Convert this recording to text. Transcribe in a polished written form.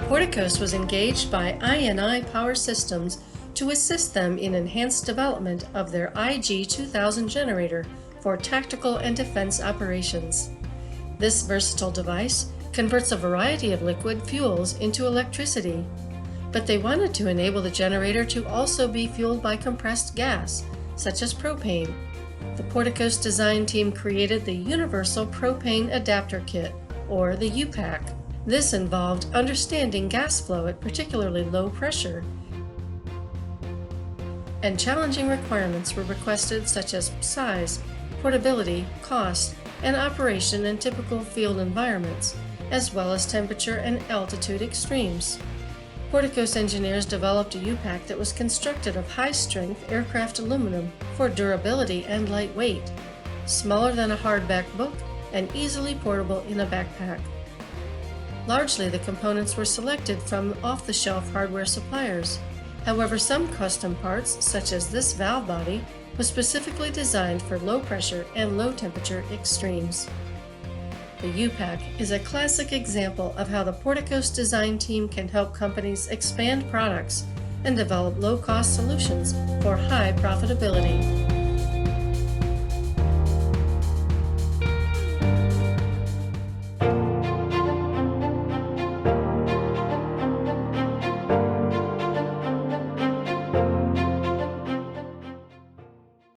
Porticos was engaged by I&I Power Systems to assist them in enhanced development of their IG-2000 generator for tactical and defense operations. This versatile device converts a variety of liquid fuels into electricity, but they wanted to enable the generator to also be fueled by compressed gas, such as propane. The Porticos design team created the Universal Propane Adapter Kit, or the UPAK. This involved understanding gas flow at particularly low pressure, and challenging requirements were requested such as size, portability, cost, and operation in typical field environments, as well as temperature and altitude extremes. Porticos engineers developed a UPAK that was constructed of high-strength aircraft aluminum for durability and lightweight, smaller than a hardback book, and easily portable in a backpack. Largely, the components were selected from off-the-shelf hardware suppliers. However, some custom parts, such as this valve body, was specifically designed for low pressure and low temperature extremes. The UPAK is a classic example of how the Porticos design team can help companies expand products and develop low-cost solutions for high profitability.